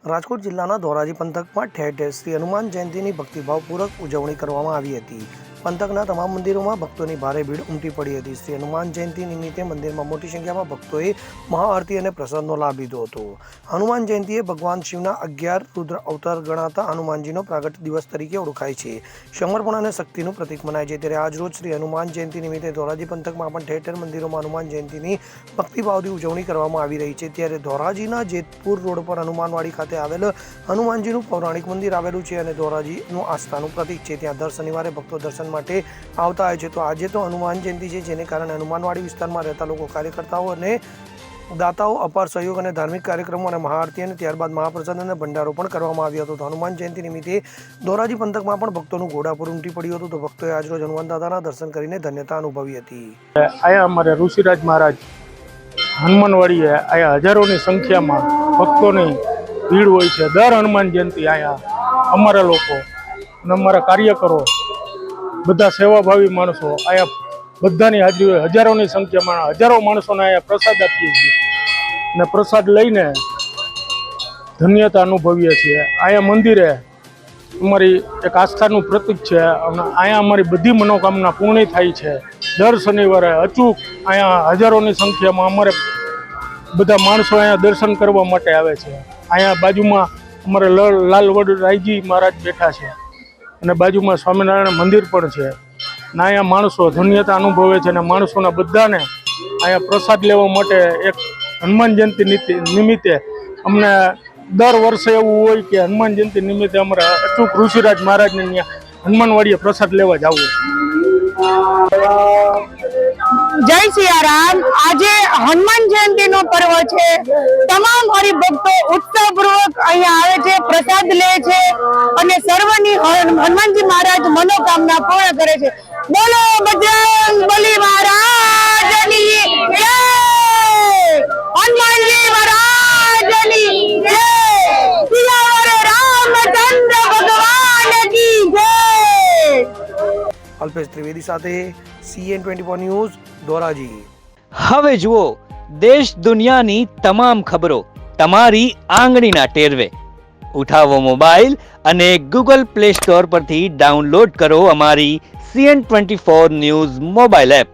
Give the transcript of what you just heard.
રાજકોટ જિલ્લાના ધોરાજી પંથકમાં ઠેર ઠેર શ્રી હનુમાન જયંતીની ભક્તિભાવપૂર્વક ઉજવણી કરવામાં આવી હતી। પંથકના તમામ મંદિરોમાં ભક્તોની ભારે ભીડ ઉમટી પડી હતી। શ્રી હનુમાન જયંતી નિમિત્તે મંદિરમાં મોટી સંખ્યામાં ભક્તોએ મહાઆરતી અને પ્રસાદનો લાભ લીધો હતો। હનુમાન જયંતી એ ભગવાન શિવના 11 રુદ્ર અવતાર ગણાતા હનુમાનજીનો પ્રાગટ્ય દિવસ તરીકે ઓળખાય છે। સમર્પણ અને શક્તિનું પ્રતીક મનાય છે। ત્યારે આજ રોજ શ્રી હનુમાન જયંતી નિમિત્તે ધોરાજી પંથકમાં પણ ઠેર ઠેર મંદિરોમાં હનુમાન જયંતીની ભક્તિભાવથી ઉજવણી કરવામાં આવી રહી છે। ત્યારે ધોરાજીના જેતપુર રોડ પર હનુમાનવાડી ખાતે આવેલ હનુમાનજીનું પૌરાણિક મંદિર આવેલું છે અને ધોરાજીનું આસ્થાનું પ્રતીક છે। ત્યાં દર શનિવારે ભક્તો દર્શન માટે આવતા હોય છે। તો આજે તો હનુમાન જયંતી છે, જેને કારણે હનુમાનવાડી વિસ્તારમાં રહેતા લોકો, કાર્યકર્તાઓ અને દાતાઓ અપાર સહયોગ અને ધાર્મિક કાર્યક્રમો અને મહાઆરતી અને ત્યારબાદ મહાપ્રસાદ અને ભંડારો પણ કરવામાં આવ્યો હતો। તો હનુમાન જયંતી નિમિત્તે ધોરાજી પંથકમાં પણ ભક્તોનું ઘોડાપુર ઉમટી પડ્યું હતું। તો ભક્તોએ આજરોજ હનુમાન દાદાના દર્શન કરીને ધન્યતા અનુભવી હતી। આયા અમારે ઋષિરાજ મહારાજ હનુમાનવાડીએ આયા હજારોની સંખ્યામાં ભક્તોની ભીડ હોય છે। દર હનુમાન જયંતિ આયા અમારા લોકો અને અમારા કાર્યકરો, બધા સેવાભાવી માણસો આયા બધાની હાજરી હોય। હજારોની સંખ્યામાં હજારો માણસોને આયા પ્રસાદ આપીએ છીએ અને પ્રસાદ લઈને ધન્યતા અનુભવીએ છીએ। આયા મંદિરે અમારી એક આસ્થાનું પ્રતીક છે અને અહીંયા અમારી બધી મનોકામના પૂર્ણ થાય છે। દર શનિવારે અચૂક અહીંયા હજારોની સંખ્યામાં અમારે બધા માણસો અહીંયા દર્શન કરવા માટે આવે છે। અહીંયા બાજુમાં અમારે લાલવડ રાયજી મહારાજ બેઠા છે અને બાજુમાં સ્વામિનારાયણ મંદિર પણ છે ને અહીંયા માણસો ધન્યતા અનુભવે છે અને માણસોના બધાને અહીંયા પ્રસાદ લેવા માટે એક હનુમાન જયંતિ નિમિત્તે અમને દર વર્ષે એવું હોય કે હનુમાન જયંતિ નિમિત્તે અમારે અચૂક ઋષિરાજ મહારાજને ત્યાં હનુમાનવાડીએ પ્રસાદ લેવા જવું છે। જય સિયારામ। આજે હનુમાન જયંતિ નો પર્વ છે। તમામ હરિભક્તો ઉત્સાહપૂર્વક અહીંયા આવે છે, પ્રસાદ લે છે અને સર્વની હનુમાનજી મહારાજ મનોકામના પૂર્ણ કરે છે। બોલો બજરંગ બલી મહારાજની જય, હનુમાનજી મહારાજની જય, સિયાવર રામચંદ્ર ભગવાન કી જય। અલ્પેશ ત્રિવેદી સાથે CN24 ન્યૂઝ ધોરાજી। હવે જુઓ દેશ દુનિયાની તમામ ખબરો તમારી આંગળીના ટેરવે। ઉઠાવો મોબાઈલ અને Google Play Store પરથી ડાઉનલોડ કરો અમારી CN24 ન્યૂઝ મોબાઈલ એપ।